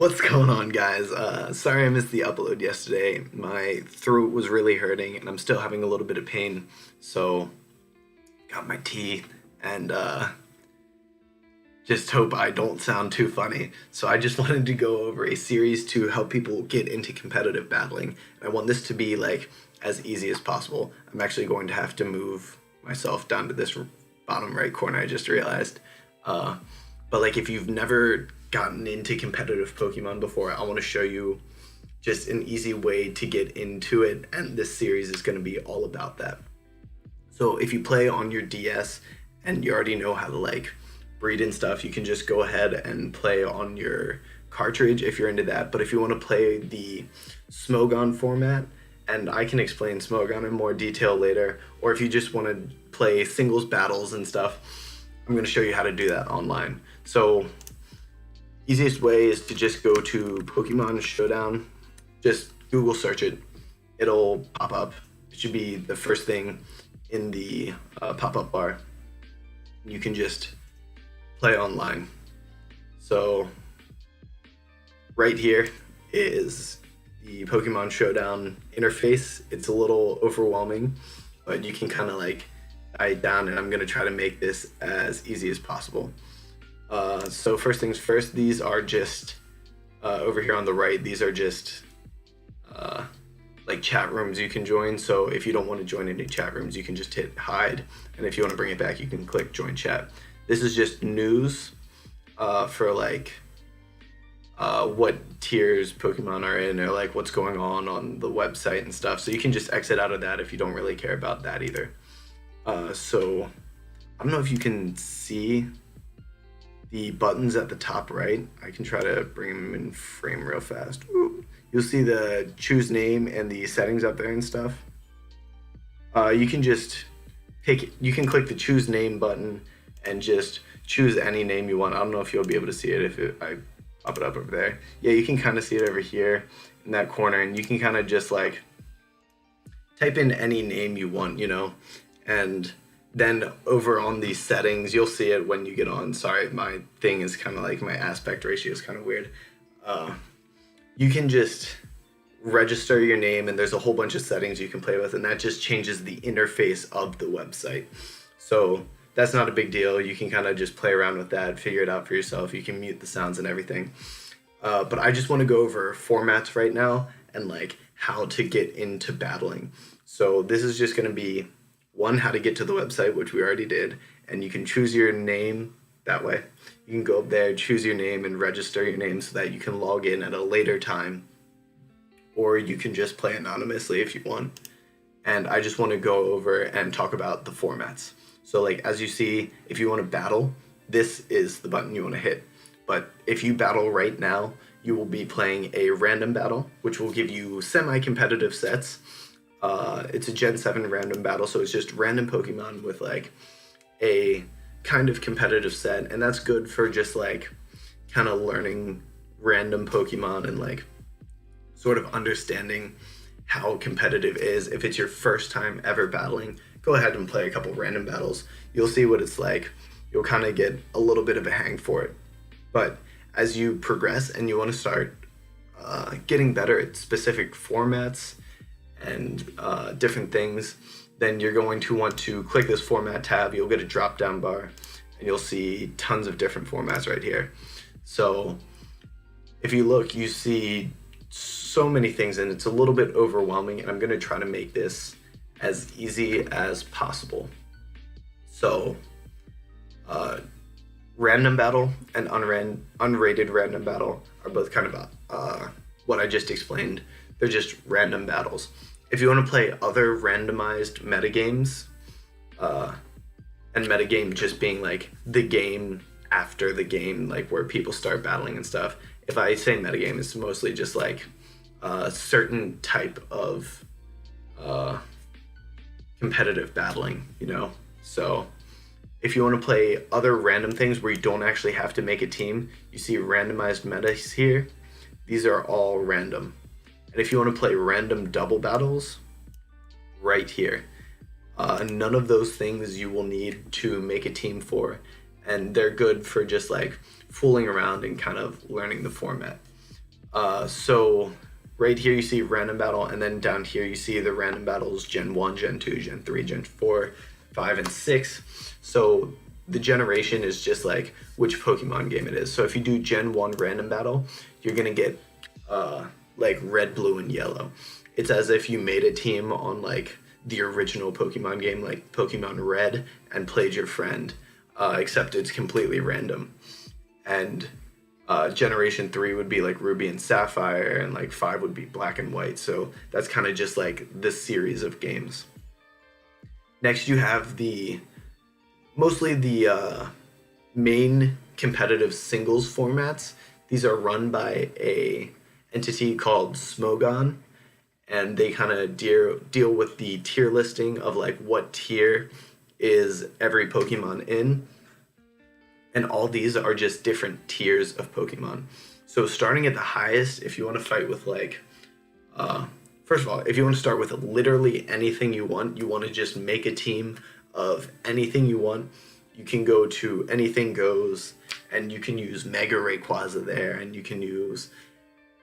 What's going on, guys? Sorry I missed the upload yesterday. My throat was really hurting, and I'm still having a little bit of pain. So, got my tea, and just hope I don't sound too funny. So, I just wanted to go over a series to help people get into competitive battling. And I want this to be like as easy as possible. I'm actually going to have to move myself down to this bottom right corner. I just realized. Uh, but like, if you've never gotten into competitive Pokemon before, I want to show you just an easy way to get into it, and this series is going to be all about that. So if you play on your DS and you already know how to like breed and stuff, you can just go ahead and play on your cartridge if you're into that. But if you want to play the Smogon format, and I can explain Smogon in more detail later, or if you just want to play singles battles and stuff, I'm going to show you how to do that online. So easiest way is to just go to Pokemon Showdown. Just Google search it. It'll pop up. It should be the first thing in the pop-up bar. You can just play online. So right here is the Pokemon Showdown interface. It's a little overwhelming, but you can kind of like it down, and I'm going to try to make this as easy as possible. So first things first, these are just over here on the right, these are just like chat rooms you can join. So if you don't want to join any chat rooms, you can just hit hide, and if you want to bring it back, you can click join chat. This is just news for like what tiers Pokemon are in, or like what's going on the website and stuff. So you can just exit out of that if you don't really care about that either. So I don't know if you can see the buttons at the top right. I can try to bring them in frame real fast. Ooh. You'll see the choose name and the settings up there and stuff. You can just you can click the choose name button and just choose any name you want. I don't know if you'll be able to see it if I pop it up over there. Yeah, you can kind of see it over here in that corner, and you can kind of just like type in any name you want, and then over on these settings, you'll see it when you get on. Sorry, my thing is kind of like, my aspect ratio is kind of weird. You can just register your name, and there's a whole bunch of settings you can play with, and that just changes the interface of the website. So that's not a big deal. You can kind of just play around with that, figure it out for yourself. You can mute the sounds and everything. But I just want to go over formats right now and like how to get into battling. So this is just going to be one, how to get to the website, which we already did, and you can choose your name that way. You can go up there, choose your name, and register your name so that you can log in at a later time, or you can just play anonymously if you want. And I just want to go over and talk about the formats. So like, as you see, if you want to battle, this is the button you want to hit. But if you battle right now, you will be playing a random battle, which will give you semi-competitive sets. It's a Gen 7 random battle, so it's just random Pokemon with like a kind of competitive set, and that's good for just like kind of learning random Pokemon and like sort of understanding how competitive is. If it's your first time ever battling, go ahead and play a couple random battles. You'll see what it's like. You'll kind of get a little bit of a hang for it. But as you progress and you want to start getting better at specific formats and different things, then you're going to want to click this format tab. You'll get a drop down bar, and you'll see tons of different formats right here. So if you look, you see so many things, and it's a little bit overwhelming, and I'm going to try to make this as easy as possible. So random battle and unrated random battle are both kind of what I just explained. They're just random battles. If you want to play other randomized metagames, and metagame just being like the game after the game, like where people start battling and stuff. If I say metagame, it's mostly just like a certain type of competitive battling, So if you want to play other random things where you don't actually have to make a team, you see randomized metas here. These are all random. And if you want to play random double battles, right here. None of those things you will need to make a team for, and they're good for just like fooling around and kind of learning the format. So right here you see random battle, and then down here you see the random battles Gen 1, Gen 2, Gen 3, Gen 4, 5, and 6. So the generation is just like which Pokemon game it is. So if you do Gen 1 random battle, you're gonna get like red, blue, and yellow. It's as if you made a team on like the original Pokemon game, like Pokemon Red, and played your friend, except it's completely random. And Generation 3 would be like Ruby and Sapphire, and like 5 would be Black and White. So that's kind of just like this series of games. Next, you have mostly the main competitive singles formats. These are run by a entity called Smogon, and they kind of deal with the tier listing of like what tier is every Pokemon in. And all these are just different tiers of Pokemon. So starting at the highest, if you want to fight with like, first of all, if you want to start with literally anything you want to just make a team of anything you want, you can go to Anything Goes, and you can use Mega Rayquaza there, and you can use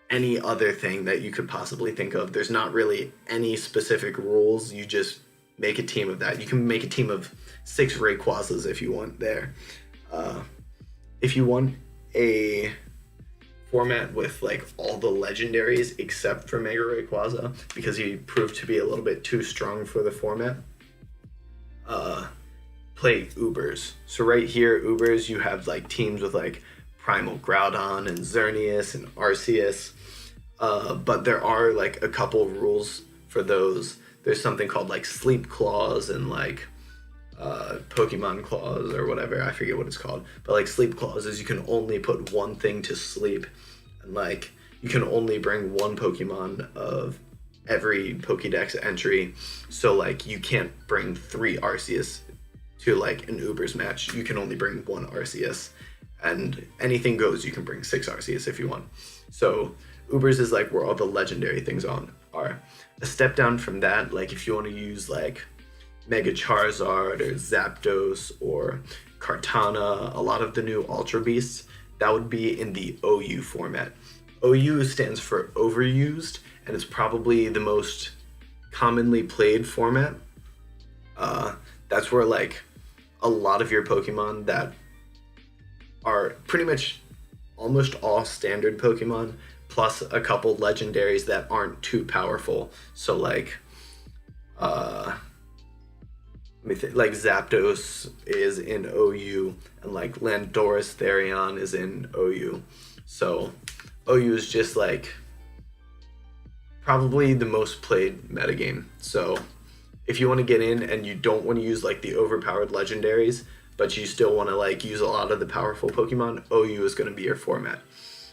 any other thing that you could possibly think of. There's not really any specific rules. You just make a team of that. You can make a team of 6 Rayquazas if you want there. If you want a format with like all the legendaries except for Mega Rayquaza, because he proved to be a little bit too strong for the format, play Ubers. So right here, Ubers, you have like teams with like Primal Groudon and Xerneas and Arceus, but there are like a couple rules for those. There's something called like Sleep Clause and like Pokemon Clause or whatever, I forget what it's called, but like Sleep Clause is you can only put one thing to sleep, and like you can only bring one Pokemon of every Pokédex entry. So like you can't bring 3 Arceus to like an Ubers match. You can only bring 1 Arceus, and Anything Goes, you can bring 6 Arceus if you want. So Ubers is like where all the legendary things are. A step down from that, like if you want to use like Mega Charizard or Zapdos or Kartana, a lot of the new Ultra Beasts, that would be in the OU format. OU stands for Overused, and it's probably the most commonly played format. That's where like a lot of your Pokemon that are pretty much almost all standard Pokemon, plus a couple legendaries that aren't too powerful. So like like Zapdos is in OU, and like Landorus Therion is in OU. So OU is just like probably the most played metagame. So if you want to get in and you don't want to use like the overpowered legendaries, but you still want to like use a lot of the powerful Pokemon, OU is going to be your format.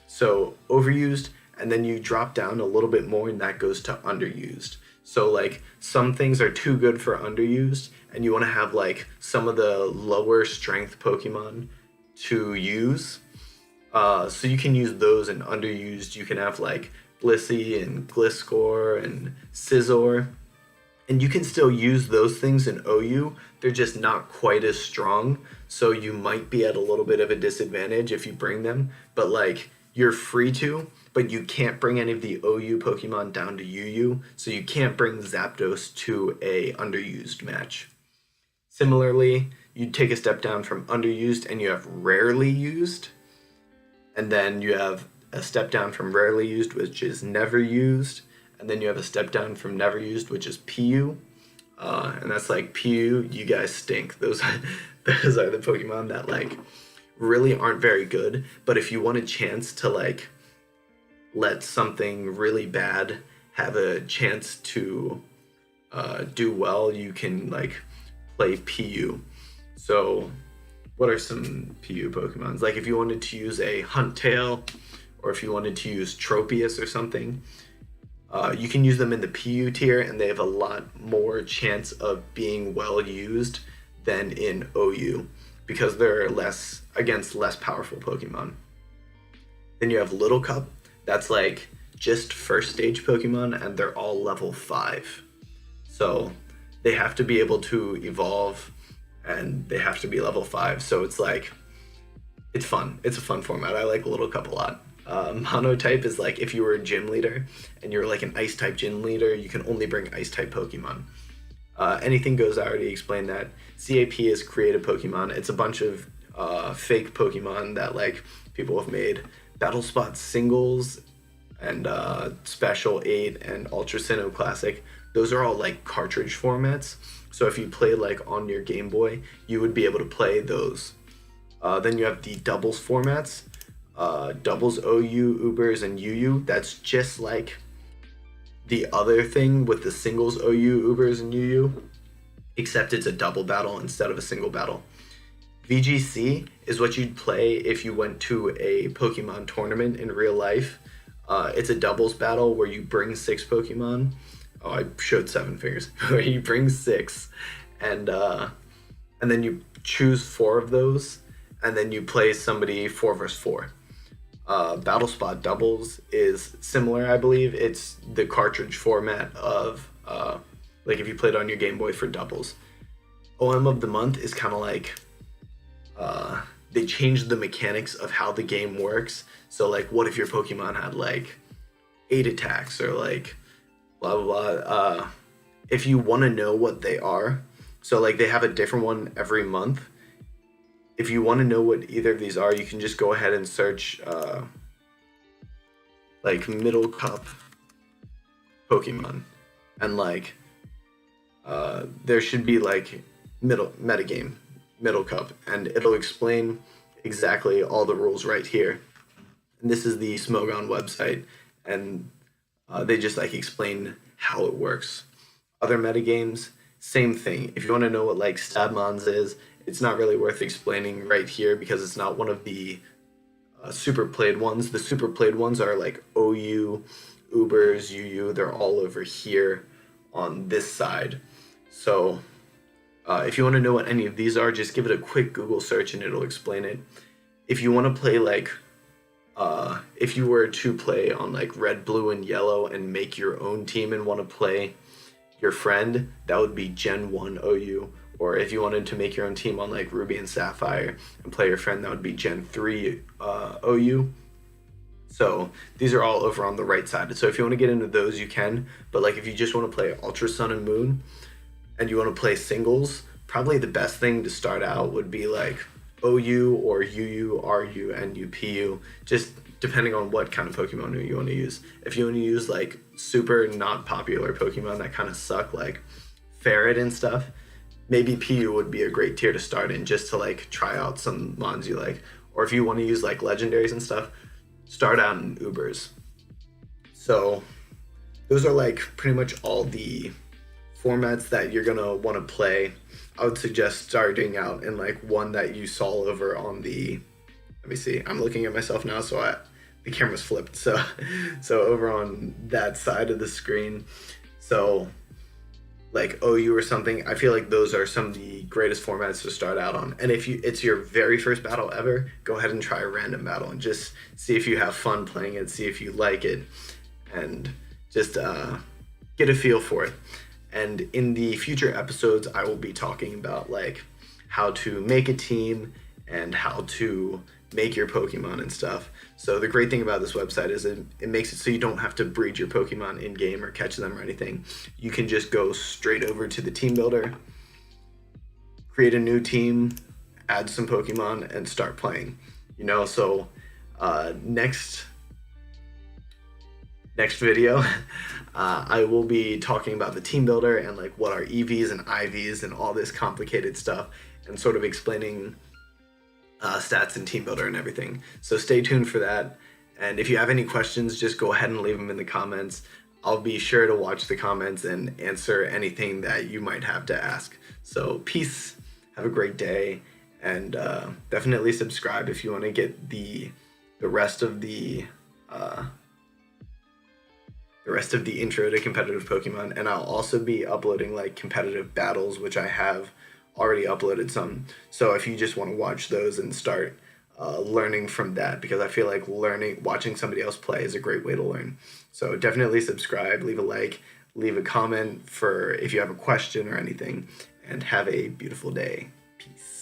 So Overused, and then you drop down a little bit more, and that goes to Underused. So like some things are too good for Underused, and you want to have like some of the lower strength Pokemon to use. So you can use those in Underused. You can have like Blissey and Gliscor and Scizor, and you can still use those things in OU. They're just not quite as strong, so you might be at a little bit of a disadvantage if you bring them, but like you're free to, but you can't bring any of the OU Pokemon down to UU, so you can't bring Zapdos to a Underused match. Similarly, you take a step down from Underused and you have Rarely Used, and then you have a step down from Rarely Used, which is Never Used, and then you have a step down from Never Used, which is PU, and that's like, PU, you guys stink. Those are the Pokemon that like really aren't very good, but if you want a chance to like let something really bad have a chance to do well, you can like play PU. So what are some PU Pokemons? Like if you wanted to use a Huntail, or if you wanted to use Tropius or something, you can use them in the PU tier, and they have a lot more chance of being well used than in OU, because they're against less powerful Pokemon. Then you have Little Cup. That's like just first stage Pokemon, and they're all level 5. So they have to be able to evolve, and they have to be level 5. So it's like, it's fun. It's a fun format. I like Little Cup a lot. Monotype is like if you were a gym leader and you're like an ice type gym leader, you can only bring ice type Pokemon. Anything goes, I already explained that. CAP is create a Pokemon. It's a bunch of fake Pokemon that like people have made. Battle Spot singles and Special 8 and Ultra Sinnoh Classic, those are all like cartridge formats. So if you play like on your Game Boy, you would be able to play those. Then you have the doubles formats. Doubles OU, Ubers, and UU. That's just like the other thing with the singles OU, Ubers, and UU, except it's a double battle instead of a single battle. VGC is what you'd play if you went to a Pokemon tournament in real life. It's a doubles battle where you bring 6 Pokemon. Oh, I showed 7 fingers. Where you bring 6, and then you choose 4 of those, and then you play somebody 4 versus 4. Battle Spot doubles is similar, I believe. It's the cartridge format of like if you played on your Game Boy for doubles. OM of the month is kind of like they changed the mechanics of how the game works. So like, what if your Pokemon had like 8 attacks or like blah blah blah. If you want to know what they are, so like they have a different one every month. If you want to know what either of these are, you can just go ahead and search like Middle Cup Pokemon, and like there should be like metagame Middle Cup, and it'll explain exactly all the rules right here. And this is the Smogon website, and they just like explain how it works. Other metagames, same thing. If you want to know what like Stabmons is, it's not really worth explaining right here because it's not one of the super played ones. The super played ones are like OU, Ubers, UU. They're all over here on this side. So if you want to know what any of these are, just give it a quick Google search and it'll explain it. If you want to play like, if you were to play on like red, blue, and yellow and make your own team and want to play your friend, that would be Gen 1 OU. Or if you wanted to make your own team on like Ruby and Sapphire and play your friend, that would be Gen 3 OU. So these are all over on the right side. So if you want to get into those, you can. But like if you just want to play Ultra Sun and Moon and you want to play singles, probably the best thing to start out would be like OU or UU, RU, and UPU, just depending on what kind of Pokemon you want to use. If you want to use like super not popular Pokemon that kind of suck, like Ferret and stuff, maybe PU would be a great tier to start in just to like try out some mons you like. Or if you want to use like legendaries and stuff, start out in Ubers. So those are like pretty much all the formats that you're gonna want to play. I would suggest starting out in like one that you saw over on the, let me see, I'm looking at myself now, so the camera's flipped, so over on that side of the screen. So like OU or something, I feel like those are some of the greatest formats to start out on. And if it's your very first battle ever, go ahead and try a random battle and just see if you have fun playing it, see if you like it, and just get a feel for it. And in the future episodes, I will be talking about like how to make a team and how to make your Pokemon and stuff. So the great thing about this website is it makes it so you don't have to breed your Pokemon in game or catch them or anything. You can just go straight over to the team builder, create a new team, add some Pokemon, and start playing. You know, so next video, I will be talking about the team builder and like what are EVs and IVs and all this complicated stuff, and sort of explaining stats and team builder and everything. So stay tuned for that. And if you have any questions, just go ahead and leave them in the comments. I'll be sure to watch the comments and answer anything that you might have to ask. So peace, have a great day, and definitely subscribe if you want to get the rest of the intro to competitive Pokemon. And I'll also be uploading like competitive battles, which I have already uploaded some. So if you just want to watch those and start learning from that, because I feel like watching somebody else play is a great way to learn. So definitely subscribe, leave a like, leave a comment for if you have a question or anything, and have a beautiful day. Peace.